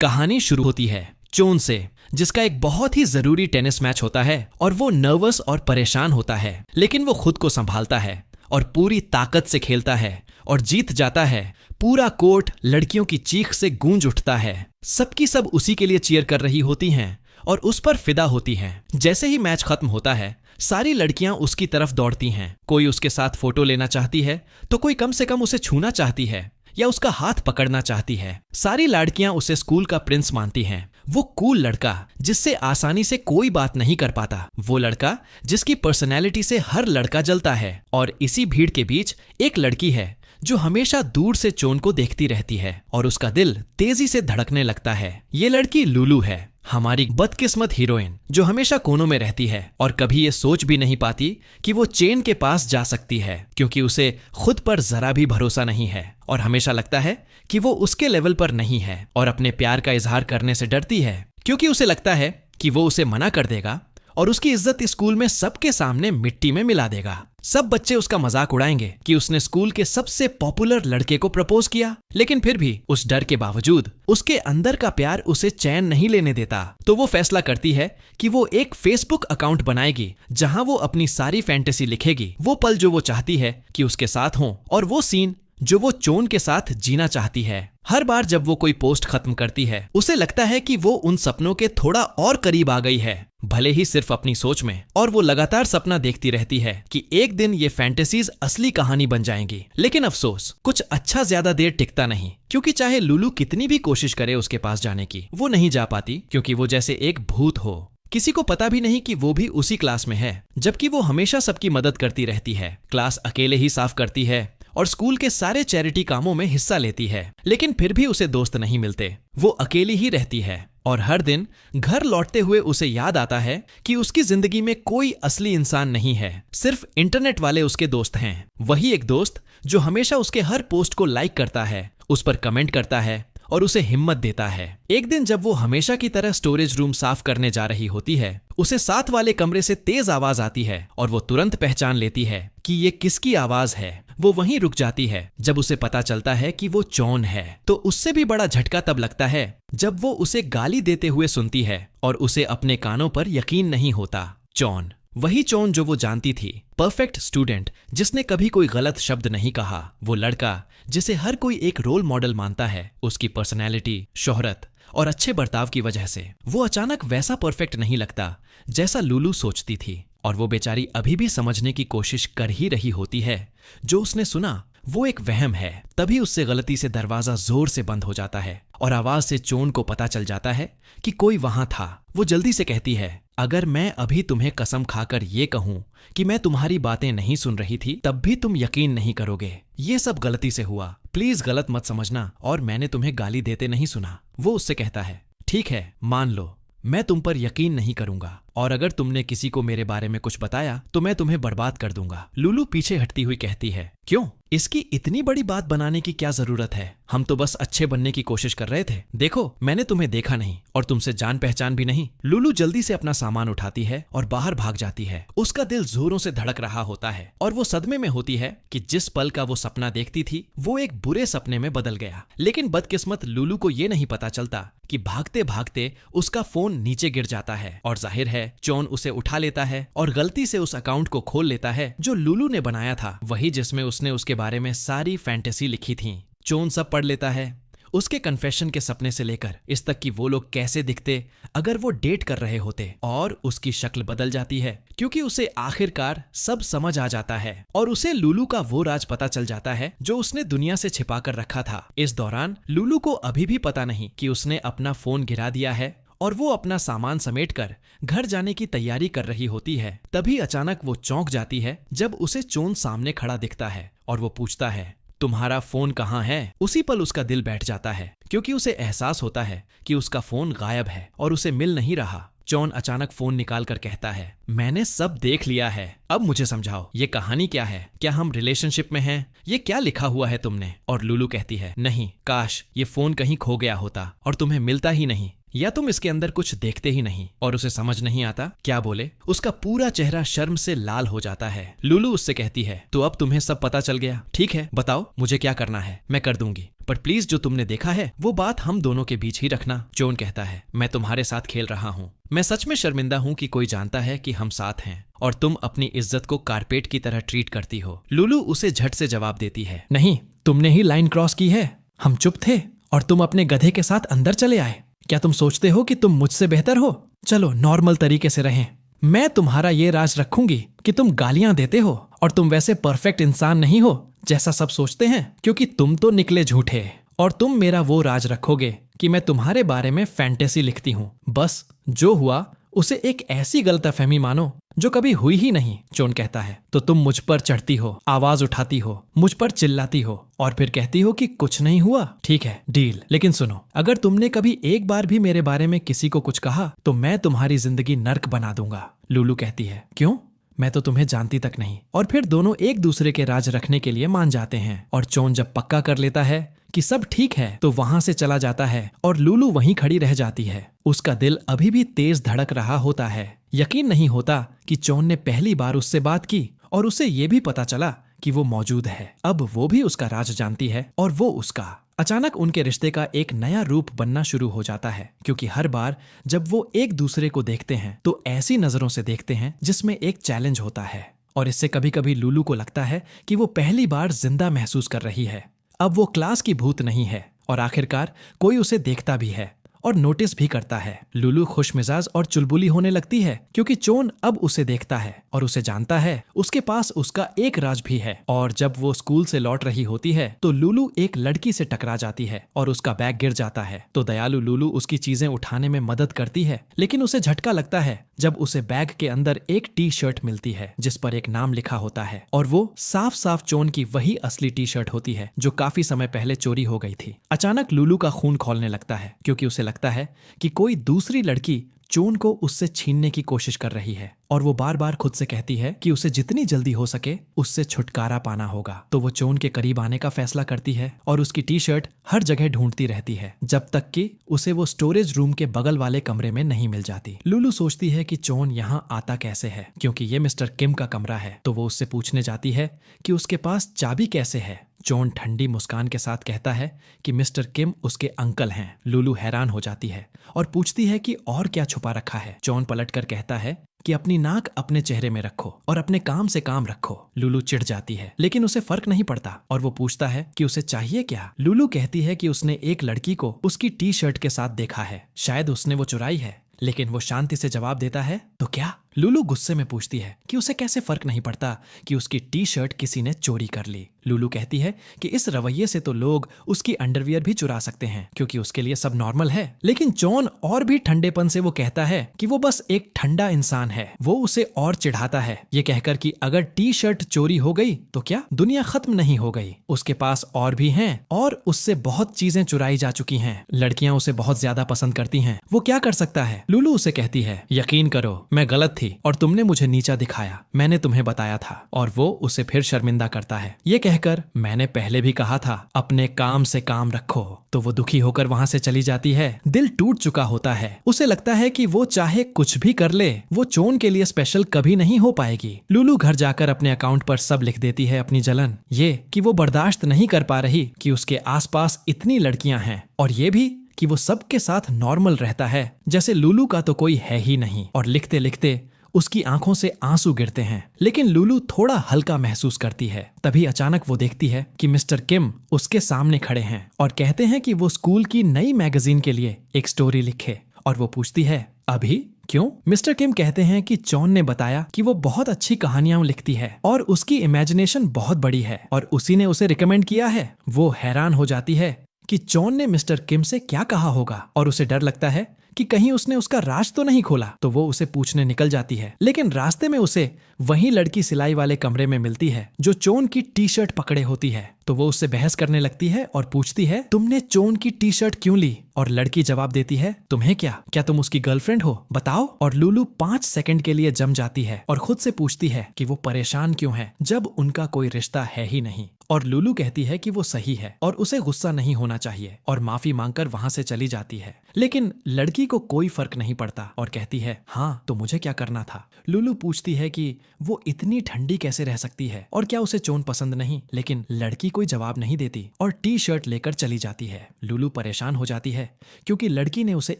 कहानी शुरू होती है चोन से, जिसका एक बहुत ही जरूरी टेनिस मैच होता है और वो नर्वस और परेशान होता है, लेकिन वो खुद को संभालता है और पूरी ताकत से खेलता है और जीत जाता है। पूरा कोर्ट लड़कियों की चीख से गूंज उठता है। सबकी सब उसी के लिए चीयर कर रही होती हैं और उस पर फिदा होती हैं। जैसे ही मैच खत्म होता है, सारी लड़कियां उसकी तरफ दौड़ती हैं। कोई उसके साथ फोटो लेना चाहती है तो कोई कम से कम उसे छूना चाहती है या उसका हाथ पकड़ना चाहती है। सारी लड़कियां उसे स्कूल का प्रिंस मानती हैं। वो कूल लड़का जिससे आसानी से कोई बात नहीं कर पाता, वो लड़का जिसकी पर्सनैलिटी से हर लड़का जलता है। और इसी भीड़ के बीच एक लड़की है जो हमेशा दूर से चोन को देखती रहती है और उसका दिल तेजी से धड़कने लगता है। ये लड़की लुलू है, हमारी बदकिस्मत हीरोइन, जो हमेशा कोनों में रहती है और कभी ये सोच भी नहीं पाती कि वो चेन के पास जा सकती है, क्योंकि उसे खुद पर जरा भी भरोसा नहीं है और हमेशा लगता है कि वो उसके लेवल पर नहीं है और अपने प्यार का इजहार करने से डरती है, क्योंकि उसे लगता है कि वो उसे मना कर देगा और उसकी इज्जत स्कूल में सबके सामने मिट्टी में मिला देगा। सब बच्चे उसका मजाक उड़ाएंगे कि उसने स्कूल के सबसे पॉपुलर लड़के को प्रपोज किया, लेकिन फिर भी उस डर के बावजूद उसके अंदर का प्यार उसे चैन नहीं लेने देता। तो वो फैसला करती है कि वो एक फेसबुक अकाउंट बनाएगी जहां वो अपनी सारी फैंटेसी लिखेगी, वो पल जो वो चाहती है कि उसके साथ हो और वो सीन जो वो चोन के साथ जीना चाहती है। हर बार जब वो कोई पोस्ट खत्म करती है, उसे लगता है कि वो उन सपनों के थोड़ा और करीब आ गई है, भले ही सिर्फ अपनी सोच में। और वो लगातार सपना देखती रहती है कि एक दिन ये फैंटेसीज असली कहानी बन जाएंगी। लेकिन अफसोस, कुछ अच्छा ज्यादा देर टिकता नहीं, क्योंकि चाहे लुलू कितनी भी कोशिश करे उसके पास जाने की, वो नहीं जा पाती, क्योंकि वो जैसे एक भूत हो। किसी को पता भी नहीं कि वो भी उसी क्लास में है, जबकि वो हमेशा सबकी मदद करती रहती है, क्लास अकेले ही साफ करती है और स्कूल के सारे चैरिटी कामों में हिस्सा लेती है। लेकिन फिर भी उसे दोस्त नहीं मिलते, वो अकेली ही रहती है और हर दिन घर लौटते हुए उसे याद आता है कि उसकी जिंदगी में कोई असली इंसान नहीं है, सिर्फ इंटरनेट वाले उसके दोस्त हैं। वही एक दोस्त जो हमेशा उसके हर पोस्ट को लाइक करता है, उस पर कमेंट करता है और उसे हिम्मत देता है। एक दिन जब वो हमेशा की तरह स्टोरेज रूम साफ करने जा रही होती है, उसे साथ वाले कमरे से तेज आवाज आती है और वो तुरंत पहचान लेती है कि ये किसकी आवाज है। वो वहीं रुक जाती है जब उसे पता चलता है कि वो चोन है। तो उससे भी बड़ा झटका तब लगता है जब वो उसे गाली देते हुए सुनती है और उसे अपने कानों पर यकीन नहीं होता। चोन, वही चोन जो वो जानती थी, परफेक्ट स्टूडेंट जिसने कभी कोई गलत शब्द नहीं कहा, वो लड़का जिसे हर कोई एक रोल मॉडल मानता है उसकी पर्सनैलिटी, शोहरत और अच्छे बर्ताव की वजह से। वो अचानक वैसा परफेक्ट नहीं लगता जैसा लुलू सोचती थी और वो बेचारी अभी भी समझने की कोशिश कर ही रही होती है जो उसने सुना वो एक वहम है। तभी उससे गलती से दरवाजा जोर से बंद हो जाता है और आवाज से चोन को पता चल जाता है कि कोई वहां था। वो जल्दी से कहती है, अगर मैं अभी तुम्हें कसम खाकर ये कहूं कि मैं तुम्हारी बातें नहीं सुन रही थी, तब भी तुम यकीन नहीं करोगे। ये सब गलती से हुआ, प्लीज गलत मत समझना और मैंने तुम्हें गाली देते नहीं सुना। वो उससे कहता है, ठीक है, मान लो, मैं तुम पर यकीन नहीं करूंगा और अगर तुमने किसी को मेरे बारे में कुछ बताया तो मैं तुम्हें बर्बाद कर दूंगा। लुलू पीछे हटती हुई कहती है, क्यों? इसकी इतनी बड़ी बात बनाने की क्या जरूरत है? हम तो बस अच्छे बनने की कोशिश कर रहे थे। देखो, मैंने तुम्हें देखा नहीं और तुमसे जान पहचान भी नहीं। लुलू जल्दी से अपना सामान उठाती है और बाहर भाग जाती है। उसका दिल जोरों से धड़क रहा होता है और वो सदमे में होती है कि जिस पल का वो सपना देखती थी वो एक बुरे सपने में बदल गया। लेकिन बदकिस्मत लुलू को ये नहीं पता चलता कि भागते भागते उसका फोन नीचे गिर जाता है और जाहिर है चोन उसे उठा लेता है और गलती से उस अकाउंट को खोल लेता है जो लुलू ने बनाया था, वही जिसमें उसने उसके बारे में सारी फैंटेसी लिखी थी। चोन सब पढ़ लेता है, उसके कन्फेशन के सपने से लेकर इस तक कि वो लोग कैसे दिखते अगर वो डेट कर रहे होते, और उसकी शक्ल बदल जाती है क्योंकि उसे आखिरकार सब समझ आ जाता है और उसे लुलू का वो राज पता चल जाता है जो उसने दुनिया से छिपा कर रखा था। इस दौरान लुलू को अभी भी पता नहीं कि उसने अपना फोन गिरा दिया है और वो अपना सामान समेटकर घर जाने की तैयारी कर रही होती है। तभी अचानक वो चौंक जाती है जब उसे चोन सामने खड़ा दिखता है और वो पूछता है, तुम्हारा फोन कहाँ है? उसी पल उसका दिल बैठ जाता है क्योंकि उसे एहसास होता है कि उसका फोन गायब है और उसे मिल नहीं रहा। चोन अचानक फोन निकाल कर कहता है, मैंने सब देख लिया है, अब मुझे समझाओ ये कहानी क्या है? क्या हम रिलेशनशिप में हैं? ये क्या लिखा हुआ है तुमने? और लुलू कहती है, नहीं, काश ये फोन कहीं खो गया होता और तुम्हें मिलता ही नहीं। या तुम इसके अंदर कुछ देखते ही नहीं और उसे समझ नहीं आता क्या बोले। उसका पूरा चेहरा शर्म से लाल हो जाता है। लुलू उससे कहती है, तो अब तुम्हें सब पता चल गया, ठीक है, बताओ मुझे क्या करना है, मैं कर दूंगी, पर प्लीज जो तुमने देखा है वो बात हम दोनों के बीच ही रखना। जॉन कहता है, मैं तुम्हारे साथ खेल रहा हूँ, मैं सच में शर्मिंदा हूँ कि कोई जानता है कि हम साथ हैं और तुम अपनी इज्जत को कारपेट की तरह ट्रीट करती हो। लुलू उसे झट से जवाब देती है, नहीं, तुमने ही लाइन क्रॉस की है, हम चुप थे और तुम अपने गधे के साथ अंदर चले आए। क्या तुम सोचते हो कि तुम मुझसे बेहतर हो? चलो नॉर्मल तरीके से रहें। मैं तुम्हारा ये राज रखूंगी कि तुम गालियां देते हो और तुम वैसे परफेक्ट इंसान नहीं हो जैसा सब सोचते हैं, क्योंकि तुम तो निकले झूठे। और तुम मेरा वो राज रखोगे कि मैं तुम्हारे बारे में फैंटेसी लिखती हूँ। बस जो हुआ उसे एक ऐसी गलतफहमी मानो जो कभी हुई ही नहीं। जॉन कहता है, तो तुम मुझ पर चढ़ती हो, आवाज उठाती हो, मुझ पर चिल्लाती हो और फिर कहती हो कि कुछ नहीं हुआ। ठीक है, डील। लेकिन सुनो, अगर तुमने कभी एक बार भी मेरे बारे में किसी को कुछ कहा तो मैं तुम्हारी जिंदगी नर्क बना दूंगा। लुलू कहती है, क्यों? मैं तो तुम्हें जानती तक नहीं। और फिर दोनों एक दूसरे के राज रखने के लिए मान जाते हैं और जॉन जब पक्का कर लेता है कि सब ठीक है तो वहां से चला जाता है और लुलू वहीं खड़ी रह जाती है। उसका दिल अभी भी तेज धड़क रहा होता है। यकीन नहीं होता कि जॉन ने पहली बार उससे बात की और उसे ये भी पता चला कि वो मौजूद है। अब वो भी उसका राज जानती है और वो उसका। अचानक उनके रिश्ते का एक नया रूप बनना शुरू हो जाता है, क्योंकि हर बार जब वो एक दूसरे को देखते हैं तो ऐसी नजरों से देखते हैं जिसमें एक चैलेंज होता है। और इससे कभी कभी लुलू को लगता है कि वो पहली बार जिंदा महसूस कर रही है। अब वो क्लास की भूत नहीं है और आखिरकार कोई उसे देखता भी है और नोटिस भी करता है। लुलू खुशमिजाज और चुलबुली होने लगती है क्योंकि जॉन अब उसे देखता है और उसे जानता है उसके पास उसका एक राज भी है। और जब वो स्कूल से लौट रही होती है तो लुलू एक लड़की से टकरा जाती है और उसका बैग गिर जाता है। तो दयालु लुलू उसकी चीजें उठाने में मदद करती है, लेकिन उसे झटका लगता है जब उसे बैग के अंदर एक टी शर्ट मिलती है जिस पर एक नाम लिखा होता है और वो साफ साफ जॉन की वही असली टी शर्ट होती है जो काफी समय पहले चोरी हो गई थी। अचानक लुलू का खून खौलने लगता है क्योंकि उसे लगता है कि कोई दूसरी लड़की जॉन को उससे छीनने की कोशिश कर रही है और वो बार बार खुद से कहती है कि उसे जितनी जल्दी हो सके उससे छुटकारा पाना होगा। तो वो जॉन के करीब आने का फैसला करती है और उसकी टी शर्ट हर जगह ढूंढती रहती है जब तक कि उसे वो स्टोरेज रूम के बगल वाले कमरे में नहीं मिल जाती। लुलू सोचती है कि जॉन यहाँ आता कैसे है क्योंकि ये मिस्टर किम का कमरा है, तो वो उससे पूछने जाती है कि उसके पास चाबी कैसे है। जॉन ठंडी मुस्कान के साथ कहता है कि मिस्टर किम उसके अंकल हैं। लुलू हैरान हो जाती है और पूछती है कि और क्या छुपा रखा है। जॉन पलटकर कहता है कि अपनी नाक अपने चेहरे में रखो और अपने काम से काम रखो। लुलू चिढ़ जाती है लेकिन उसे फर्क नहीं पड़ता और वो पूछता है कि उसे चाहिए क्या। लुलू कहती है कि उसने एक लड़की को उसकी टी शर्ट के साथ देखा है, शायद उसने वो चुराई है, लेकिन वो शांति से जवाब देता है, तो क्या? लुलू गुस्से में पूछती है कि उसे कैसे फर्क नहीं पड़ता कि उसकी टी शर्ट किसी ने चोरी कर ली। लुलू कहती है कि इस रवैये से तो लोग उसकी अंडरवियर भी चुरा सकते हैं क्योंकि उसके लिए सब नॉर्मल है। लेकिन जॉन और भी ठंडेपन से वो कहता है कि वो बस एक ठंडा इंसान है। वो उसे और चिढ़ाता है ये कहकर कि अगर टी शर्ट चोरी हो गई तो क्या दुनिया खत्म नहीं हो गई? उसके पास और भी हैं और उससे बहुत चीजें चुराई जा चुकी हैं। लड़कियां उसे बहुत ज्यादा पसंद करती हैं, वो क्या कर सकता है? लुलू उसे कहती है, यकीन करो मैं गलत थी और तुमने मुझे नीचा दिखाया, मैंने तुम्हें बताया था। और वो उसे फिर शर्मिंदा करता है ये कहकर, मैंने पहले भी कहा था अपने काम से काम रखो। तो वो दुखी होकर वहां से चली जाती है। दिल टूट चुका होता है। उसे लगता है कि वो चाहे कुछ भी कर ले वो जॉन के लिए स्पेशल कभी नहीं हो पाएगी। लुलू घर जाकर अपने अकाउंट पर सब लिख देती है अपनी जलन, ये कि वो बर्दाश्त नहीं कर पा रही कि उसके आसपास इतनी लड़कियां हैं और ये भी कि वो सबके साथ नॉर्मल रहता है जैसे लुलू का तो कोई है ही नहीं। और लिखते लिखते उसकी आंखों से आंसू गिरते हैं, लेकिन लुलू थोड़ा हल्का महसूस करती है। तभी अचानक वो देखती है कि मिस्टर किम उसके सामने खड़े हैं और कहते हैं कि वो स्कूल की नई मैगजीन के लिए एक स्टोरी लिखे। और वो पूछती है, अभी क्यों? मिस्टर किम कहते हैं कि जॉन ने बताया कि वो बहुत अच्छी कहानियां लिखती है और उसकी इमेजिनेशन बहुत बड़ी है और उसी ने उसे रिकमेंड किया है। वो हैरान हो जाती है कि जॉन ने मिस्टर किम से क्या कहा होगा और उसे डर लगता है कि कहीं उसने उसका राज तो नहीं खोला। तो वो उसे पूछने निकल जाती है, लेकिन रास्ते में उसे वही लड़की सिलाई वाले कमरे में मिलती है जो जॉन की टी शर्ट पकड़े होती है। तो वो उससे बहस करने लगती है और पूछती है, तुमने जॉन की टी शर्ट क्यों ली? और लड़की जवाब देती है, तुम्हें क्या तुम उसकी गर्लफ्रेंड हो? बताओ। और लुलू 5 सेकंड के लिए जम जाती है और खुद से पूछती है कि वो परेशान क्यों है जब उनका कोई रिश्ता है ही नहीं। और लूलू कहती है कि वो सही है और उसे गुस्सा नहीं होना चाहिए और माफी मांगकर वहां से चली जाती है। लेकिन लड़की को कोई फर्क नहीं पड़ता और कहती है, हाँ तो मुझे क्या करना था। लूलू पूछती है कि वो इतनी ठंडी कैसे रह सकती है और क्या उसे चोन पसंद नहीं, लेकिन लड़की कोई जवाब नहीं देती और टी शर्ट लेकर चली जाती है। लूलू परेशान हो जाती है क्योंकि लड़की ने उसे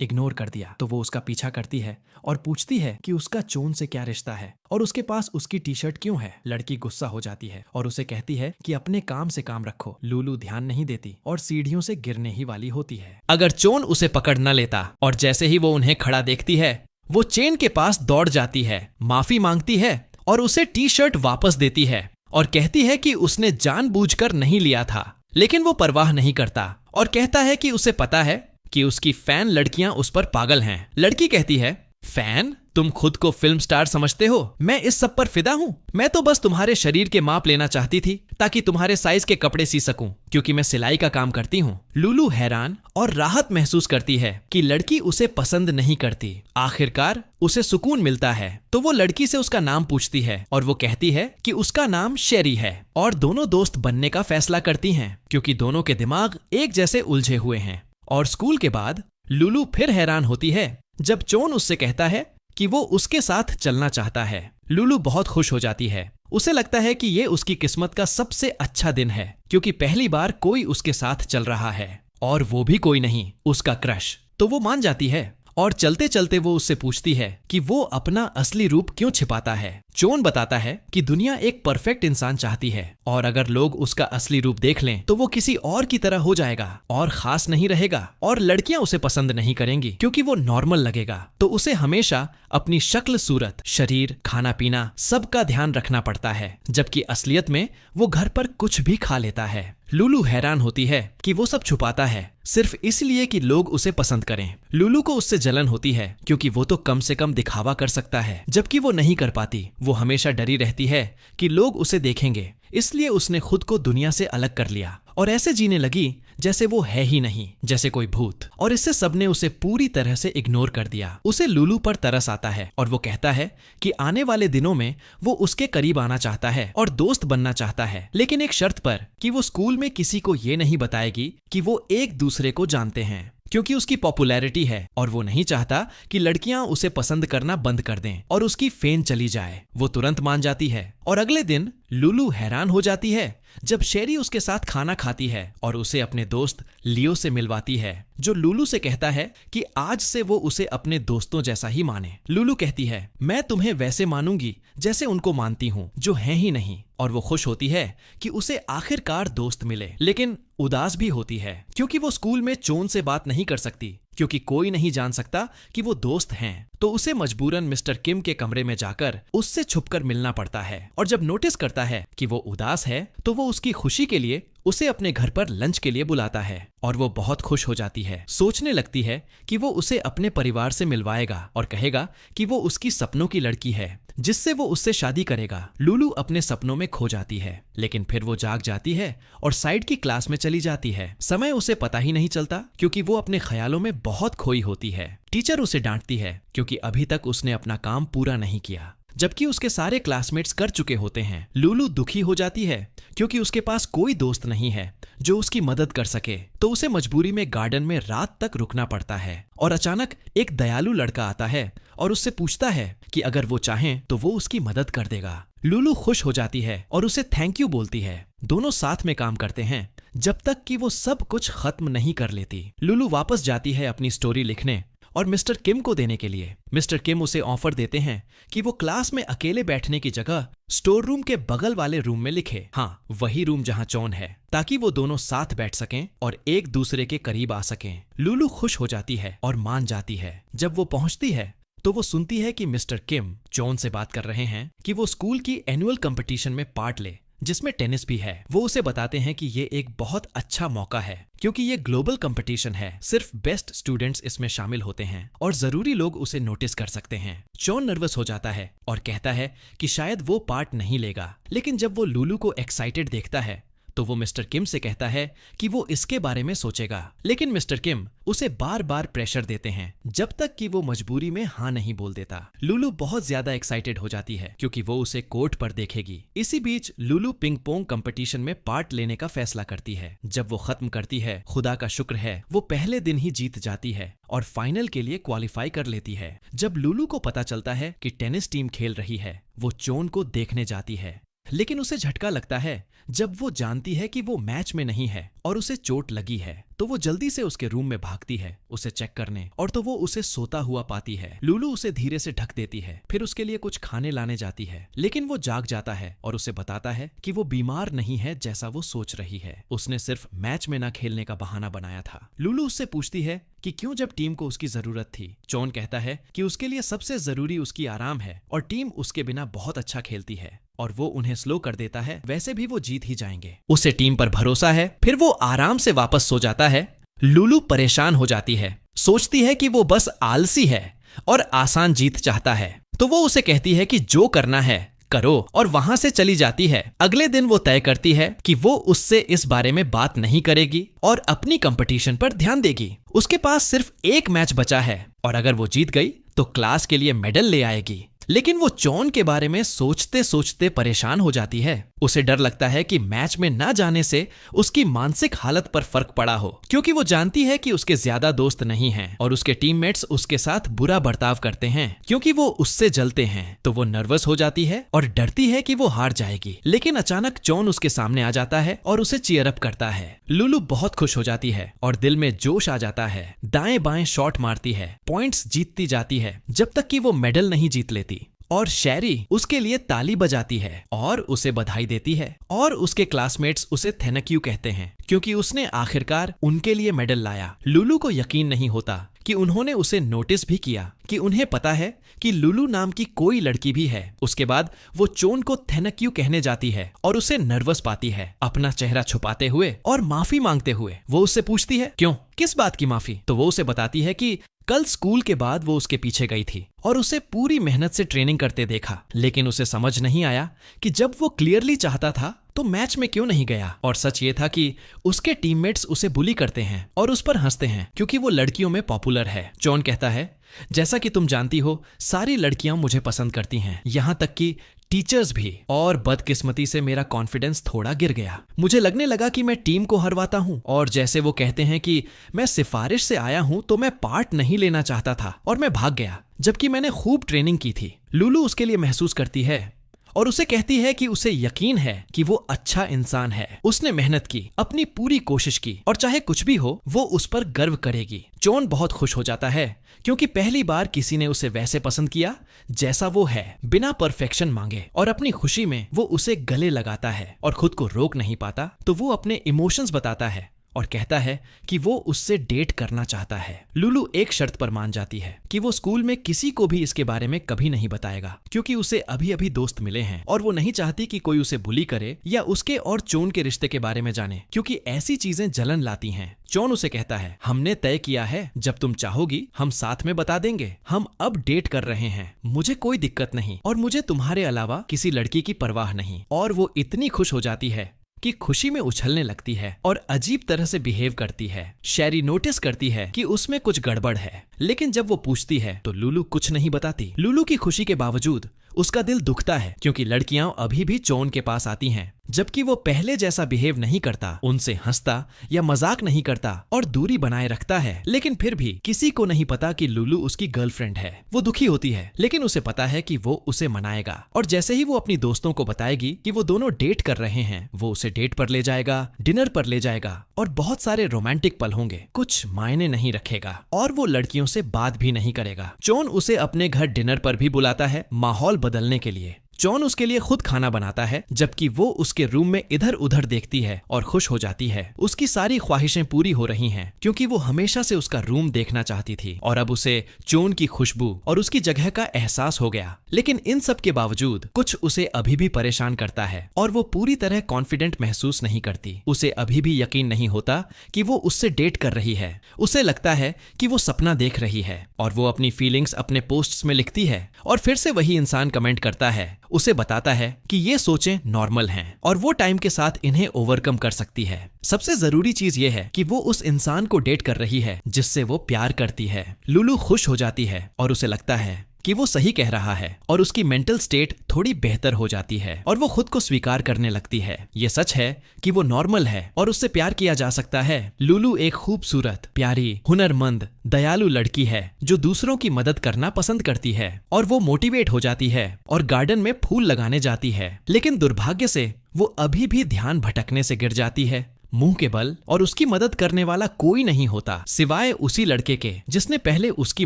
इग्नोर कर दिया, तो वो उसका पीछा करती है और पूछती है कि उसका चोन से क्या रिश्ता है और उसके पास उसकी टी शर्ट क्यों है। लड़की गुस्सा हो जाती है और उसे कहती है कि अपने काम से काम रखो। लूलू ध्यान नहीं देती और सीढ़ियों से गिरने ही वाली होती है अगर चोन उसे पकड़ न लेता। और जैसे ही वो उन्हें खड़ा देखती है, वो चेन के पास दौड़ जाती है, माफी मांगती है और उसे टी शर्ट वापस देती है और कहती है कि उसने जानबूझकर नहीं लिया था। लेकिन वो परवाह नहीं करता और कहता है कि उसे पता है कि उसकी फैन लड़कियां उस पर पागल हैं। लड़की कहती है, फैन? तुम खुद को फिल्म स्टार समझते हो? मैं इस सब पर फिदा हूँ। मैं तो बस तुम्हारे शरीर के माप लेना चाहती थी ताकि तुम्हारे साइज के कपड़े सी सकूं, क्योंकि मैं सिलाई का काम करती हूँ। लूलू हैरान और राहत महसूस करती है कि लड़की उसे पसंद नहीं करती। आखिरकार उसे सुकून मिलता है, तो वो लड़की से उसका नाम पूछती है और वो कहती है कि उसका नाम शेरी है। और दोनों दोस्त बनने का फैसला करती हैं क्योंकि दोनों के दिमाग एक जैसे उलझे हुए हैं। और स्कूल के बाद लूलू फिर हैरान होती है जब चोन उससे कहता है कि वो उसके साथ चलना चाहता है। लूलू बहुत खुश हो जाती है। उसे लगता है कि ये उसकी किस्मत का सबसे अच्छा दिन है क्योंकि पहली बार कोई उसके साथ चल रहा है और वो भी कोई नहीं, उसका क्रश। तो वो मान जाती है और चलते चलते वो उससे पूछती है कि वो अपना असली रूप क्यों छिपाता है। चोन बताता है कि दुनिया एक परफेक्ट इंसान चाहती है और अगर लोग उसका असली रूप देख लें तो वो किसी और की तरह हो जाएगा और खास नहीं रहेगा और लड़कियां उसे पसंद नहीं करेंगी क्योंकि वो नॉर्मल लगेगा। तो उसे हमेशा अपनी शक्ल, सूरत, शरीर, खाना पीना सबका ध्यान रखना पड़ता है, जबकि असलियत में वो घर पर कुछ भी खा लेता है। लूलू हैरान होती है कि वो सब छुपाता है सिर्फ इसलिए कि लोग उसे पसंद करें। लूलू को उससे जलन होती है क्योंकि वो तो कम से कम दिखावा कर सकता है, जबकि वो नहीं कर पाती। वो हमेशा डरी रहती है कि लोग उसे देखेंगे, इसलिए उसने खुद को दुनिया से अलग कर लिया और ऐसे जीने लगी जैसे वो है ही नहीं, जैसे कोई भूत। और इससे सबने उसे पूरी तरह से इग्नोर कर दिया। उसे लूलू पर तरस आता है और वो कहता है कि आने वाले दिनों में वो उसके करीब आना चाहता है और दोस्त बनना चाहता है, लेकिन एक शर्त पर कि वो स्कूल में किसी को ये नहीं बताएगी कि वो एक दूसरे को जानते हैं, क्योंकि उसकी पॉपुलैरिटी है और वो नहीं चाहता कि लड़कियां उसे पसंद करना बंद कर दें और उसकी फेम चली जाए। वो तुरंत मान जाती है और अगले दिन लूलू हैरान हो जाती है जब शेरी उसके साथ खाना खाती है और उसे अपने दोस्त लियो से मिलवाती है, जो लूलू से कहता है कि आज से वो उसे अपने दोस्तों जैसा ही माने। लूलू कहती है, मैं तुम्हें वैसे मानूंगी जैसे उनको मानती हूँ, जो हैं ही नहीं। और वो खुश होती है कि उसे आखिरकार दोस्त मिले, लेकिन उदास भी होती है क्योंकि वो स्कूल में चोन से बात नहीं कर सकती, क्योंकि कोई नहीं जान सकता कि वो दोस्त हैं। तो उसे मजबूरन मिस्टर किम के कमरे में जाकर उससे छुपकर मिलना पड़ता है। और जब नोटिस करता है कि वो उदास है तो वो उसकी खुशी के लिए उसे अपने घर पर लंच के लिए बुलाता है और वो बहुत खुश हो जाती है। सोचने लगती है कि वो उसे अपने परिवार से मिलवाएगा और कहेगा कि वो उसकी सपनों की लड़की है जिससे वो उससे शादी करेगा। लूलू अपने सपनों में खो जाती है, लेकिन फिर वो जाग जाती है और साइड की क्लास में चली जाती है। समय उसे पता ही नहीं चलता क्योंकि वो अपने ख्यालों में बहुत खोई होती है। टीचर उसे डांटती है क्योंकि अभी तक उसने अपना काम पूरा नहीं किया, जबकि उसके सारे क्लासमेट्स कर चुके होते हैं। लूलू दुखी हो जाती है क्योंकि उसके पास कोई दोस्त नहीं है जो उसकी मदद कर सके, तो उसे मजबूरी में गार्डन में रात तक रुकना पड़ता है। और अचानक एक दयालु लड़का आता है और उससे पूछता है कि अगर वो चाहें तो वो उसकी मदद कर देगा। लूलू खुश हो जाती है और उसे थैंक यू बोलती है। दोनों साथ में काम करते हैं जब तक कि वो सब कुछ खत्म नहीं कर लेती। लूलू वापस जाती है अपनी स्टोरी लिखने और मिस्टर किम को देने के लिए। मिस्टर किम उसे ऑफर देते हैं कि वो क्लास में अकेले बैठने की जगह स्टोर रूम के बगल वाले रूम में लिखे, हाँ वही रूम जहां चोन है, ताकि वो दोनों साथ बैठ सकें और एक दूसरे के करीब आ सकें। लूलू खुश हो जाती है और मान जाती है। जब वो पहुंचती है तो वो सुनती है कि मिस्टर किम चोन से बात कर रहे हैं कि वो स्कूल की एनुअल कंपटीशन में पार्ट ले, जिसमें टेनिस भी है। वो उसे बताते हैं कि ये एक बहुत अच्छा मौका है क्योंकि ये ग्लोबल कंपटीशन है, सिर्फ बेस्ट स्टूडेंट्स इसमें शामिल होते हैं और जरूरी लोग उसे नोटिस कर सकते हैं। चोन नर्वस हो जाता है और कहता है कि शायद वो पार्ट नहीं लेगा, लेकिन जब वो लूलू को एक्साइटेड देखता है तो वो मिस्टर किम से कहता है कि वो इसके बारे में सोचेगा, लेकिन मिस्टर किम उसे बार बार प्रेशर देते हैं जब तक कि वो मजबूरी में हाँ नहीं बोल देता। लुलु बहुत ज्यादा एक्साइटेड हो जाती है क्योंकि वो उसे कोर्ट पर देखेगी। इसी बीच लुलु पिंग पोंग कंपटीशन में पार्ट लेने का फैसला करती है। जब वो खत्म करती है, खुदा का शुक्र है वो पहले दिन ही जीत जाती है और फाइनल के लिए क्वालिफाई कर लेती है। जब लुलु को पता चलता है कि टेनिस टीम खेल रही है, वो चोन को देखने जाती है, लेकिन उसे झटका लगता है जब वो जानती है कि वो मैच में नहीं है और उसे चोट लगी है। तो वो जल्दी से उसके रूम में भागती है उसे चेक करने, और तो वो उसे सोता हुआ पाती है। लुलु उसे धीरे से ढक देती है, फिर उसके लिए कुछ खाने लाने जाती है, लेकिन वो जाग जाता है और उसे बताता है कि वो बीमार नहीं है जैसा वो सोच रही है। उसने सिर्फ मैच में ना खेलने का बहाना बनाया था। लुलु उससे पूछती है कि क्यों जब टीम को उसकी जरूरत थी। चोन कहता है कि उसके लिए सबसे जरूरी उसकी आराम है और टीम उसके बिना बहुत अच्छा खेलती है और वो उन्हें स्लो कर देता है, वैसे भी वो जीत ही जाएंगे। उसे टीम पर भरोसा है। फिर वो आराम से वापस सो जाता है। लुलु परेशान हो जाती है, सोचती है कि वो बस आलसी है और आसान जीत चाहता है। तो वो उसे कहती है कि जो करना है करो और वहां से चली जाती है। अगले दिन वो तय करती है कि वो उससे इस बारे में बात नहीं करेगी और अपनी कंपटीशन पर ध्यान देगी। उसके पास सिर्फ एक मैच बचा है और अगर वो जीत गई तो क्लास के लिए मेडल ले आएगी। लेकिन वो चोन के बारे में सोचते सोचते परेशान हो जाती है। उसे डर लगता है कि मैच में ना जाने से उसकी मानसिक हालत पर फर्क पड़ा हो, क्योंकि वो जानती है कि उसके ज्यादा दोस्त नहीं हैं और उसके टीममेट्स उसके साथ बुरा बर्ताव करते हैं क्योंकि वो उससे जलते हैं। तो वो नर्वस हो जाती है और डरती है कि वो हार जाएगी। लेकिन अचानक चोन उसके सामने आ जाता है और उसे चीयर अप करता है। लुलु बहुत खुश हो जाती है और दिल में जोश आ जाता है। दाएं बाएं शॉट मारती है, पॉइंट्स जीतती जाती है जब तक कि वो मेडल नहीं जीत लेती। और शैरी उसके लिए ताली बजाती है और उसे बधाई देती है और उसके क्लासमेट्स उसे थैंक यू कहते हैं क्योंकि उसने आखिरकार उनके लिए मेडल लाया। लुलु को यकीन नहीं होता कि उन्होंने उसे नोटिस भी किया, कि उन्हें पता है कि लुलु नाम की कोई लड़की भी है। उसके बाद वो चोन को थैंक यू कहने जाती है और उसे नर्वस पाती है। अपना चेहरा छुपाते हुए और माफी मांगते हुए वो उससे पूछती है क्यों, किस बात की माफी। तो वो उसे बताती है कि कल स्कूल के बाद वो उसके पीछे गई थी और उसे पूरी मेहनत से ट्रेनिंग करते देखा, लेकिन उसे समझ नहीं आया कि जब वो क्लियरली चाहता था तो मैच में क्यों नहीं गया। और सच ये था कि उसके टीममेट्स उसे बुली करते हैं और उस पर हंसते हैं क्योंकि वो लड़कियों में पॉपुलर है। चोन कहता है, जैसा कि तुम जानती हो सारी लड़कियां मुझे पसंद करती हैं, यहाँ तक कि टीचर्स भी। और बदकिस्मती से मेरा कॉन्फिडेंस थोड़ा गिर गया। मुझे लगने लगा कि मैं टीम को हरवाता हूँ और जैसे वो कहते हैं कि मैं सिफारिश से आया हूँ तो मैं पार्ट नहीं लेना चाहता था और मैं भाग गया, जबकि मैंने खूब ट्रेनिंग की थी। लुलु उसके लिए महसूस करती है और उसे कहती है कि उसे यकीन है कि वो अच्छा इंसान है। उसने मेहनत की, अपनी पूरी कोशिश की और चाहे कुछ भी हो वो उस पर गर्व करेगी। चोन बहुत खुश हो जाता है क्योंकि पहली बार किसी ने उसे वैसे पसंद किया जैसा वो है, बिना परफेक्शन मांगे। और अपनी खुशी में वो उसे गले लगाता है और खुद को रोक नहीं पाता तो वो अपने इमोशंस बताता है और कहता है कि वो उससे डेट करना चाहता है। लुलु एक शर्त पर मान जाती है कि वो स्कूल में किसी को भी इसके बारे में कभी नहीं बताएगा क्योंकि उसे अभी अभी दोस्त मिले हैं और वो नहीं चाहती कि कोई उसे बुली करे या उसके और चोन के रिश्ते के बारे में जाने, क्योंकि ऐसी चीजें जलन लाती हैं। चोन उसे कहता है, हमने तय किया है, जब तुम चाहोगी हम साथ में बता देंगे। हम अब डेट कर रहे हैं, मुझे कोई दिक्कत नहीं और मुझे तुम्हारे अलावा किसी लड़की की परवाह नहीं। और वो इतनी खुश हो जाती है कि खुशी में उछलने लगती है और अजीब तरह से बिहेव करती है। शैरी नोटिस करती है कि उसमें कुछ गड़बड़ है, लेकिन जब वो पूछती है तो लुलु कुछ नहीं बताती। लुलु की खुशी के बावजूद उसका दिल दुखता है क्योंकि लड़कियां अभी भी चोन के पास आती हैं, जबकि वो पहले जैसा बिहेव नहीं करता, उनसे हंसता या मजाक नहीं करता और दूरी बनाए रखता है। लेकिन फिर भी किसी को नहीं पता कि लुलु उसकी गर्लफ्रेंड है। वो दुखी होती है, लेकिन उसे पता है कि वो उसे मनाएगा और जैसे ही वो अपनी दोस्तों को बताएगी कि वो दोनों डेट कर रहे हैं, वो उसे डेट पर ले जाएगा, डिनर पर ले जाएगा और बहुत सारे रोमांटिक पल होंगे। कुछ मायने नहीं रखेगा और वो लड़कियों से बात भी नहीं करेगा। चोन उसे अपने घर डिनर पर भी बुलाता है माहौल बदलने के लिए। चोन उसके लिए खुद खाना बनाता है, जबकि वो उसके रूम में इधर उधर देखती है और खुश हो जाती है। उसकी सारी ख्वाहिशें पूरी हो रही हैं क्योंकि वो हमेशा से उसका रूम देखना चाहती थी और अब उसे चोन की खुशबू और उसकी जगह का एहसास हो गया। लेकिन इन सब के बावजूद कुछ उसे अभी भी परेशान करता है और वो पूरी तरह कॉन्फिडेंट महसूस नहीं करती। उसे अभी भी यकीन नहीं होता कि वो उससे डेट कर रही है। उसे लगता है कि वो सपना देख रही है और वो अपनी फीलिंग्स अपने पोस्ट्स में लिखती है और फिर से वही इंसान कमेंट करता है उसे बताता है कि ये सोचें नॉर्मल हैं और वो टाइम के साथ इन्हें ओवरकम कर सकती है। सबसे जरूरी चीज ये है कि वो उस इंसान को डेट कर रही है जिससे वो प्यार करती है। लुलु खुश हो जाती है और उसे लगता है कि वो सही कह रहा है और उसकी मेंटल स्टेट थोड़ी बेहतर हो जाती है और वो खुद को स्वीकार करने लगती है। ये सच है कि वो नॉर्मल है और उससे प्यार किया जा सकता है। लुलु एक खूबसूरत, प्यारी, हुनरमंद, दयालु लड़की है जो दूसरों की मदद करना पसंद करती है और वो मोटिवेट हो जाती है और गार्डन में फूल लगाने जाती है। लेकिन दुर्भाग्य से वो अभी भी ध्यान भटकने से गिर जाती है मुंह के बल और उसकी मदद करने वाला कोई नहीं होता सिवाय उसी लड़के के जिसने पहले उसकी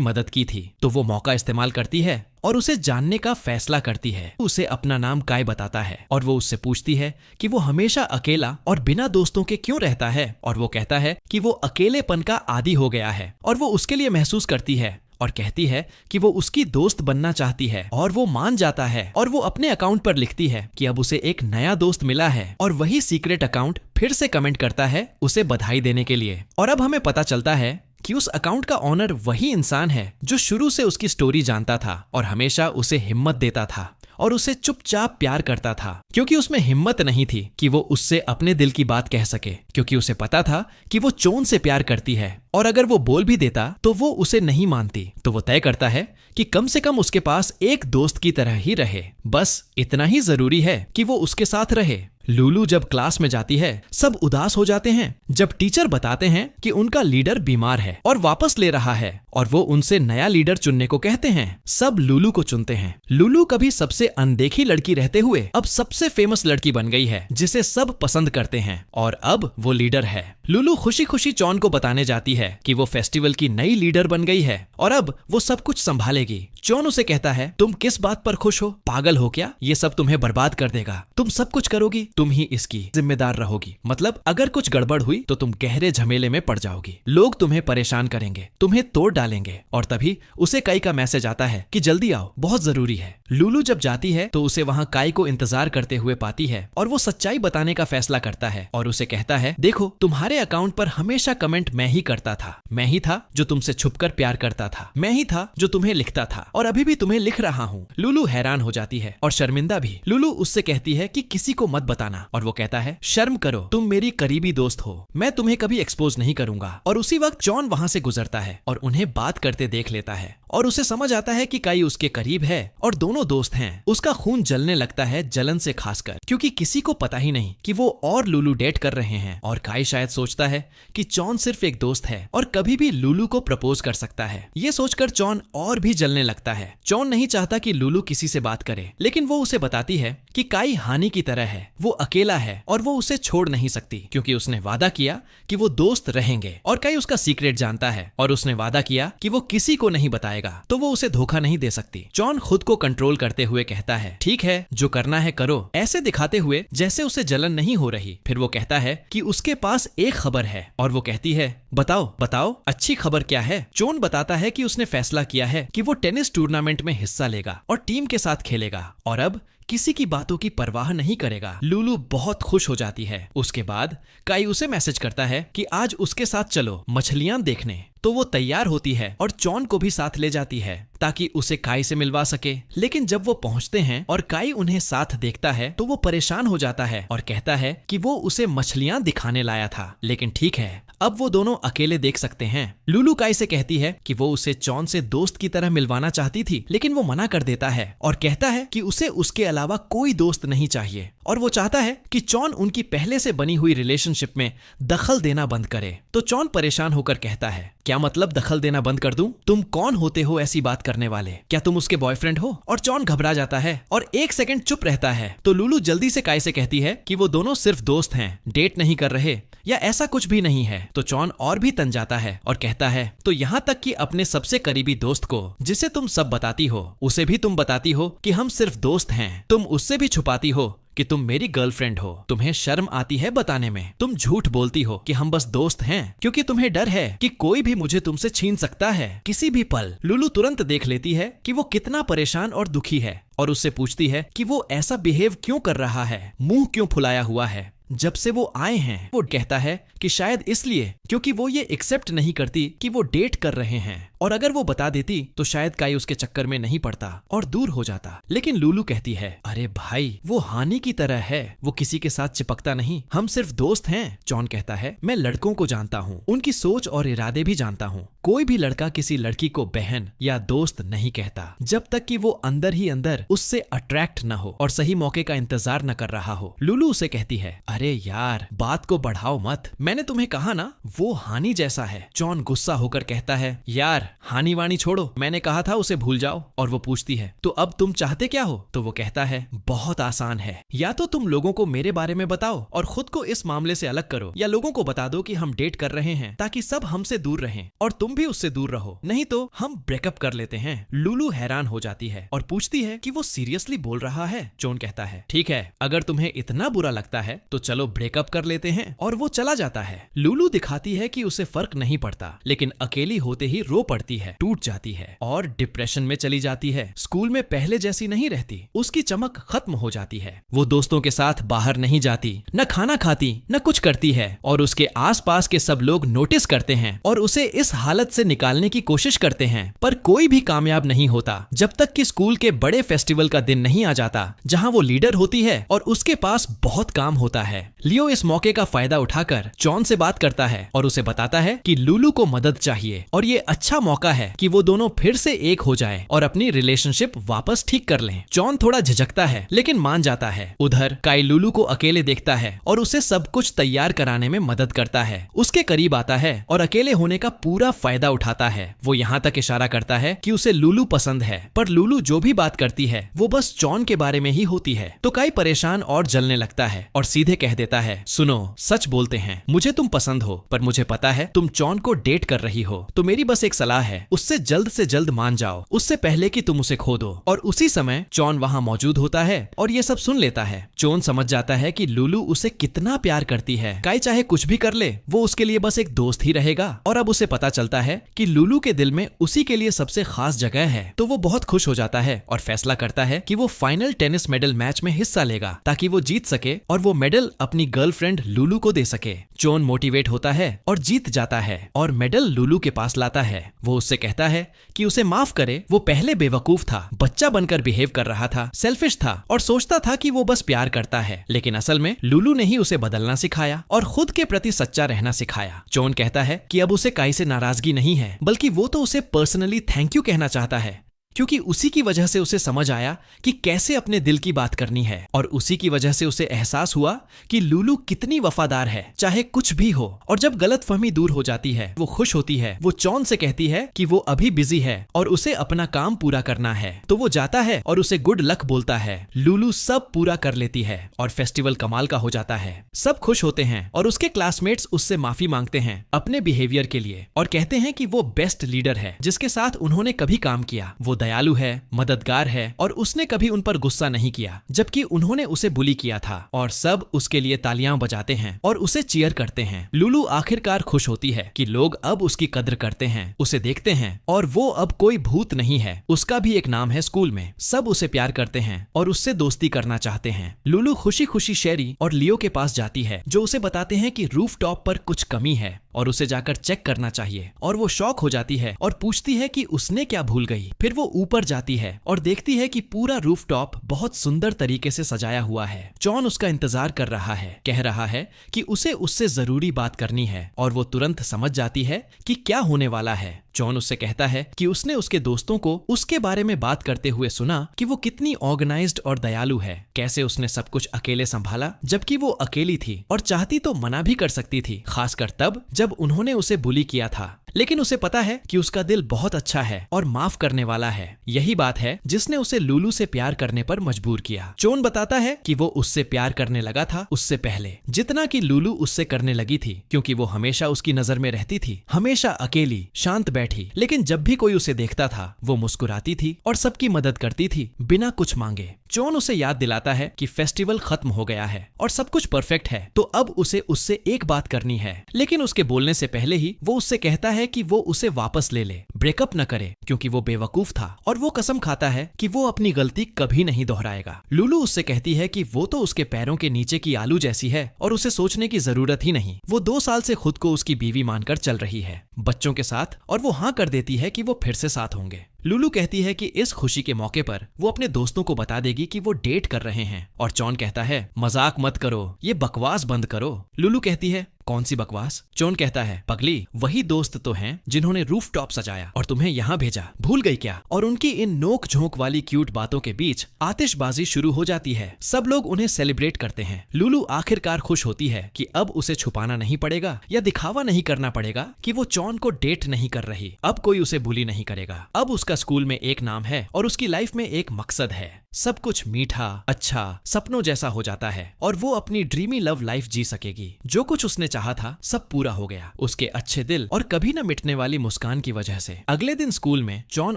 मदद की थी। तो वो मौका इस्तेमाल करती है और उसे जानने का फैसला करती है। उसे अपना नाम काय बताता है और वो उससे पूछती है कि वो हमेशा अकेला और बिना दोस्तों के क्यों रहता है और वो कहता है कि वो अकेलेपन का आदी हो गया है और वो उसके लिए महसूस करती है और कहती है कि वो उसकी दोस्त बनना चाहती है और वो मान जाता है और वो अपने अकाउंट पर लिखती है कि अब उसे एक नया दोस्त मिला है और वही सीक्रेट अकाउंट फिर से कमेंट करता है उसे बधाई देने के लिए। और अब हमें पता चलता है कि उस अकाउंट का ऑनर वही इंसान है जो शुरू से उसकी स्टोरी जानता था और हमेशा उसे हिम्मत देता था और उसे चुपचाप प्यार करता था क्योंकि उसमें हिम्मत नहीं थी कि वो उससे अपने दिल की बात कह सके, क्योंकि उसे पता था कि वो चोन से प्यार करती है और अगर वो बोल भी देता तो वो उसे नहीं मानती। तो वो तय करता है कि कम से कम उसके पास एक दोस्त की तरह ही रहे, बस इतना ही जरूरी है कि वो उसके साथ रहे। लुलु जब क्लास में जाती है सब उदास हो जाते हैं जब टीचर बताते हैं कि उनका लीडर बीमार है और वापस ले रहा है और वो उनसे नया लीडर चुनने को कहते हैं। सब लुलु को चुनते हैं। लुलु कभी सबसे अनदेखी लड़की रहते हुए अब सबसे फेमस लड़की बन गई है जिसे सब पसंद करते हैं और अब वो लीडर है। लुलु खुशी खुशी चॉन को बताने जाती है कि वो फेस्टिवल की नई लीडर बन गई है और अब वो सब कुछ संभालेगी। चॉन उसे कहता है तुम किस बात पर खुश हो, पागल हो क्या, ये सब तुम्हें बर्बाद कर देगा, तुम सब कुछ करोगी, तुम ही इसकी जिम्मेदार रहोगी, मतलब अगर कुछ गड़बड़ हुई तो तुम गहरे झमेले में पड़ जाओगी, लोग तुम्हें परेशान करेंगे, तुम्हें तोड़ डालेंगे। और तभी उसे काई का मैसेज आता है कि जल्दी आओ, बहुत जरूरी है। लुलु जब जाती है तो उसे वहाँ काई को इंतजार करते हुए पाती है और वो सच्चाई बताने का फैसला करता है और उसे कहता है देखो तुम्हारे अकाउंट पर हमेशा कमेंट मैं ही करता था, मैं ही था जो तुमसे छुपकर प्यार करता था, मैं ही था जो तुम्हें लिखता था और अभी भी तुम्हें लिख रहा हूँ। लुलु हैरान हो जाती है और शर्मिंदा भी। लुलु उससे कहती है कि किसी को मत बताना और वो कहता है शर्म करो, तुम मेरी करीबी दोस्त हो, मैं तुम्हें कभी एक्सपोज नहीं करूंगा। और उसी वक्त जॉन वहां से गुजरता है और उन्हें बात करते देख लेता है और उसे समझ आता है कि काई उसके करीब है और दोनों दोस्त हैं। उसका खून जलने लगता है जलन से, खासकर क्योंकि किसी को पता ही नहीं कि वो और लुलु डेट कर रहे हैं और काई शायद सोचता है कि जॉन सिर्फ एक दोस्त है और कभी भी लुलु को प्रपोज कर सकता है। ये सोचकर जॉन और भी जलने लगता है। जॉन नहीं चाहता कि लुलु किसी से बात करे, लेकिन वो उसे बताती है कि काई हानि की तरह है, वो अकेला है और वो उसे छोड़ नहीं सकती क्योंकि उसने वादा किया कि वो दोस्त रहेंगे और काई उसका सीक्रेट जानता है और उसने वादा किया कि वो किसी को नहीं बताएगा, तो वो उसे धोखा नहीं दे सकती। जॉन खुद को कंट्रोल करते हुए कहता है ठीक है, जो करना है करो, ऐसे दिखाते हुए जैसे उसे जलन नहीं हो रही। फिर वो कहता है कि उसके पास एक खबर है और वो कहती है बताओ बताओ, अच्छी खबर क्या है। जॉन बताता है कि उसने फैसला किया है कि वो टेनिस टूर्नामेंट में हिस्सा लेगा और टीम के साथ खेलेगा और अब किसी की बातों की परवाह नहीं करेगा। लुलु बहुत खुश हो जाती है। उसके बाद काई उसे मैसेज करता है कि आज उसके साथ चलो मछलियां देखने, तो वो तैयार होती है और जॉन को भी साथ ले जाती है ताकि उसे काई से मिलवा सके। लेकिन जब वो पहुंचते हैं और काई उन्हें साथ देखता है तो वो परेशान हो जाता है और कहता है कि वो उसे मछलियां दिखाने लाया था, लेकिन ठीक है अब वो दोनों अकेले देख सकते हैं। लुलु काई से कहती है कि वो उसे जॉन से दोस्त की तरह मिलवाना चाहती थी, लेकिन वो मना कर देता है और कहता है कि उसे उसके अलावा कोई दोस्त नहीं चाहिए और वो चाहता है कि जॉन उनकी पहले से बनी हुई रिलेशनशिप में दखल देना बंद करे। तो जॉन परेशान होकर कहता है क्या मतलब दखल देना बंद कर दूं? तुम कौन होते हो ऐसी बात करने वाले? क्या तुम उसके बॉयफ्रेंड हो? और जॉन घबरा जाता है और एक सेकंड चुप रहता है। तो लुलु जल्दी से काई से कहती है कि वो दोनों सिर्फ दोस्त हैं, डेट नहीं कर रहे या ऐसा कुछ भी नहीं है। तो जॉन और भी तन जाता है और कहता है तो यहाँ तक कि अपने सबसे करीबी दोस्त को जिसे तुम सब बताती हो उसे भी तुम बताती हो कि हम सिर्फ दोस्त हैं। तुम उससे भी छुपाती हो कि तुम मेरी गर्लफ्रेंड हो, तुम्हें शर्म आती है बताने में। तुम झूठ बोलती हो कि हम बस दोस्त हैं क्योंकि तुम्हें डर है कि कोई भी मुझे तुमसे छीन सकता है किसी भी पल। लुलु तुरंत देख लेती है कि वो कितना परेशान और दुखी है और उससे पूछती है कि वो ऐसा बिहेव क्यों कर रहा है, मुंह क्यों फुलाया हुआ है जब से वो आए हैं। वो कहता है कि शायद इसलिए क्योंकि वो ये एक्सेप्ट नहीं करती कि वो डेट कर रहे हैं और अगर वो बता देती तो शायद काई उसके चक्कर में नहीं पड़ता और दूर हो जाता। लेकिन लूलू कहती है, अरे भाई वो हानि की तरह है, वो किसी के साथ चिपकता नहीं, हम सिर्फ दोस्त हैं। जॉन कहता है, मैं लड़कों को जानता हूँ, उनकी सोच और इरादे भी जानता हूँ। कोई भी लड़का किसी लड़की को बहन या दोस्त नहीं कहता जब तक कि वो अंदर ही अंदर उससे अट्रैक्ट न हो और सही मौके का इंतजार न कर रहा हो। लूलू उसे कहती है, अरे यार बात को बढ़ाओ मत, मैंने तुम्हें कहा ना वो हानि जैसा है। जॉन गुस्सा होकर कहता है, यार हानि वाणी छोड़ो, मैंने कहा था उसे भूल जाओ। और वो पूछती है, तो अब तुम चाहते क्या हो? तो वो कहता है, बहुत आसान है, या तो तुम लोगों को मेरे बारे में बताओ और खुद को इस मामले से अलग करो, या लोगों को बता दो कि हम डेट कर रहे हैं ताकि सब हमसे दूर रहें और तुम भी उससे दूर रहो, नहीं तो हम ब्रेकअप कर लेते हैं। लूलू हैरान हो जाती है और पूछती है कि वो सीरियसली बोल रहा है। जॉन कहता है, ठीक है, अगर तुम्हें इतना बुरा लगता है तो चलो ब्रेकअप कर लेते हैं। और वो चला जाता है। लूलू दिखाती है कि उसे फर्क नहीं पड़ता, लेकिन अकेली होते ही रो पड़ती है, टूट जाती है और डिप्रेशन में चली जाती है। स्कूल में पहले जैसी नहीं रहती, उसकी चमक खत्म हो जाती है। वो दोस्तों के साथ बाहर नहीं जाती, न खाना खाती, न कुछ करती है और उसके आसपास के सब लोग नोटिस करते हैं और उसे इस हालत से निकालने की कोशिश करते हैं, पर कोई भी कामयाब नहीं होता जब तक कि स्कूल के बड़े फेस्टिवल का दिन नहीं आ जाता जहां वो लीडर होती है और उसके पास बहुत काम होता है। लियो इस मौके का फायदा उठाकर जॉन से बात करता है और उसे बताता है कि लूलू को मदद चाहिए और ये अच्छा मौका है कि वो दोनों फिर से एक हो जाएं और अपनी रिलेशनशिप वापस ठीक कर लें। जॉन थोड़ा झिझकता है लेकिन मान जाता है। उधर काई लूलू को अकेले देखता है और उसे सब कुछ तैयार कराने में मदद करता है, उसके करीब आता है और अकेले होने का पूरा फायदा उठाता है। वो यहाँ तक इशारा करता है कि उसे लूलू पसंद है, पर लूलू जो भी बात करती है वो बस जॉन के बारे में ही होती है। तो काई परेशान और जलने लगता है और सीधे कह देता है, सुनो, सच बोलते हैं, मुझे तुम पसंद हो, पर मुझे पता है तुम जॉन को डेट कर रही हो, तो मेरी बस एक सलाह है, उससे जल्द से जल्द मान जाओ, उससे पहले कि तुम उसे खो दो। और उसी समय जॉन वहाँ मौजूद होता है और ये सब सुन लेता है। जॉन समझ जाता है कि लूलू उसे कितना प्यार करती है। काई चाहे कुछ भी कर ले, वो उसके लिए बस एक दोस्त ही रहेगा। और अब उसे पता चलता है कि लूलू के दिल में उसी के लिए सबसे खास जगह है, तो वो बहुत खुश हो जाता है और फैसला करता है कि वो फाइनल टेनिस मेडल मैच में हिस्सा लेगा ताकि वो जीत सके और वो मेडल अपनी गर्लफ्रेंड लूलू को दे सके। जॉन मोटिवेट होता है और जीत जाता है और मेडल लूलू के पास लाता है। वो उससे कहता है कि उसे माफ करे, वो पहले बेवकूफ था, बच्चा बनकर बिहेव कर रहा था, सेल्फिश था और सोचता था कि वो बस प्यार करता है, लेकिन असल में लूलू ने ही उसे बदलना सिखाया और खुद के प्रति सच्चा रहना सिखाया। जॉन कहता है कि अब उसे काई से नाराजगी नहीं है, बल्कि वो तो उसे पर्सनली थैंक यू कहना चाहता है, क्योंकि उसी की वजह से उसे समझ आया कि कैसे अपने दिल की बात करनी है और उसी की वजह से उसे एहसास हुआ कि लूलू कितनी वफादार है, चाहे कुछ भी हो। और जब गलतफहमी दूर हो जाती है, वो खुश होती है। वो जॉन से कहती है कि वो अभी बिजी है और उसे अपना काम पूरा करना है, तो वो जाता है और उसे गुड लक बोलता है। लूलू सब पूरा कर लेती है और फेस्टिवल कमाल का हो जाता है। सब खुश होते हैं और उसके क्लासमेट्स उससे माफी मांगते हैं अपने बिहेवियर के लिए और कहते हैं कि वो बेस्ट लीडर है जिसके साथ उन्होंने कभी काम किया। वो दयालु है, मददगार है और उसने कभी उन पर गुस्सा नहीं किया जबकि उन्होंने उसे बुली किया था। और सब उसके लिए तालियां बजाते हैं और उसे चीयर करते हैं। लूलू आखिरकार खुश होती है कि लोग अब उसकी कद्र करते हैं, उसे देखते हैं और वो अब कोई भूत नहीं है। उसका भी एक नाम है स्कूल में, सब उसे प्यार करते हैं और उससे दोस्ती करना चाहते हैं। लूलू खुशी खुशी शेरी और लियो के पास जाती है जो उसे बताते हैं कि रूफ टॉप पर कुछ कमी है और उसे जाकर चेक करना चाहिए। और वो शॉक हो जाती है और पूछती है कि उसने क्या भूल गई। फिर वो ऊपर जाती है और देखती है कि पूरा रूफ टॉप बहुत सुंदर तरीके से सजाया हुआ है। जॉन उसका इंतजार कर रहा है, कह रहा है कि उसे उससे जरूरी बात करनी है और वो तुरंत समझ जाती है कि क्या होने वाला है। जॉन उससे कहता है कि उसने उसके दोस्तों को उसके बारे में बात करते हुए सुना कि वो कितनी ऑर्गेनाइज्ड और दयालु है, कैसे उसने सब कुछ अकेले संभाला जबकि वो अकेली थी और चाहती तो मना भी कर सकती थी, खासकर तब जब उन्होंने उसे बुली किया था। लेकिन उसे पता है कि उसका दिल बहुत अच्छा है और माफ करने वाला है। यही बात है जिसने उसे लूलू से प्यार करने पर मजबूर किया। जॉन बताता है कि वो उससे प्यार करने लगा था उससे पहले, जितना कि लूलू उससे करने लगी थी, क्योंकि वो हमेशा उसकी नजर में रहती थी, हमेशा अकेली शांत बैठी, लेकिन जब भी कोई उसे देखता था वो मुस्कुराती थी और सबकी मदद करती थी बिना कुछ मांगे। जॉन उसे याद दिलाता है कि फेस्टिवल खत्म हो गया है और सब कुछ परफेक्ट है, तो अब उसे उससे एक बात करनी है। लेकिन उसके बोलने से पहले ही वो उससे कहता है कि वो उसे वापस ले ले, ब्रेकअप न करे, क्योंकि वो बेवकूफ था और वो कसम खाता है कि वो अपनी गलती कभी नहीं दोहराएगा। लुलू उससे कहती है कि वो तो उसके पैरों के नीचे की आलू जैसी है और उसे सोचने की जरूरत ही नहीं। वो 2 साल से खुद को उसकी बीवी मानकर चल रही है, बच्चों के साथ, और वो हाँ कर देती है कि वो फिर से साथ होंगे। लुलू कहती है कि इस खुशी के मौके पर वो अपने दोस्तों को बता देगी कि वो डेट कर रहे हैं, और जॉन कहता है मजाक मत करो, ये बकवास बंद करो। लुलू कहती है कौन सी बकवास? जॉन कहता है पगली, वही दोस्त तो हैं जिन्होंने रूफटॉप सजाया और तुम्हें यहाँ भेजा, भूल गई क्या? और उनकी इन नोक झोंक वाली क्यूट बातों के बीच आतिशबाजी शुरू हो जाती है। सब लोग उन्हें सेलिब्रेट करते हैं। लुलू आखिरकार खुश होती है कि अब उसे छुपाना नहीं पड़ेगा या दिखावा नहीं करना पड़ेगा कि वो जॉन को डेट नहीं कर रही। अब कोई उसे बुली नहीं करेगा। अब उसका स्कूल में एक नाम है और उसकी लाइफ में एक मकसद है। सब कुछ मीठा, अच्छा, सपनों जैसा हो जाता है और वो अपनी ड्रीमी लव लाइफ जी सकेगी। जो कुछ उसने चाहा था सब पूरा हो गया, उसके अच्छे दिल और कभी न मिटने वाली मुस्कान की वजह से। अगले दिन स्कूल में जॉन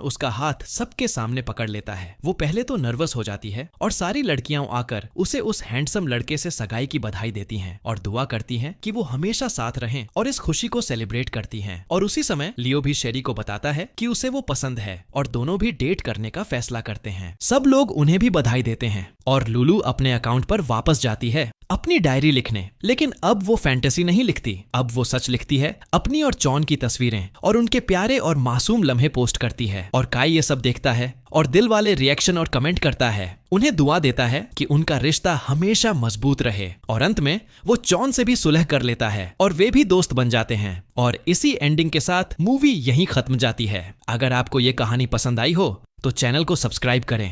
उसका हाथ सबके सामने पकड़ लेता है। वो पहले तो नर्वस हो जाती है और सारी लड़कियां आकर उसे उस हैंडसम लड़के से सगाई की बधाई देती हैं और दुआ करती हैं कि वो हमेशा साथ रहें और इस खुशी को सेलिब्रेट करती हैं। और उसी समय लियो भी शेरी को बताता है कि उसे वो पसंद है और दोनों भी डेट करने का फैसला करते हैं। सब लोग उन्हें भी बधाई देते हैं और लुलू अपने अकाउंट पर वापस जाती है अपनी डायरी लिखने। लेकिन अब वो फैंटेसी नहीं लिखती, अब वो सच लिखती है। अपनी और जॉन की तस्वीरें और उनके प्यारे और मासूम लम्हे पोस्ट करती है और काई ये सब देखता है और दिल वाले रिएक्शन और कमेंट करता है। उन्हें दुआ देता है कि उनका रिश्ता हमेशा मजबूत रहे और अंत में वो जॉन से भी सुलह कर लेता है और वे भी दोस्त बन जाते हैं। और इसी एंडिंग के साथ मूवी यहीं खत्म जाती है। अगर आपको ये कहानी पसंद आई हो तो चैनल को सब्सक्राइब करें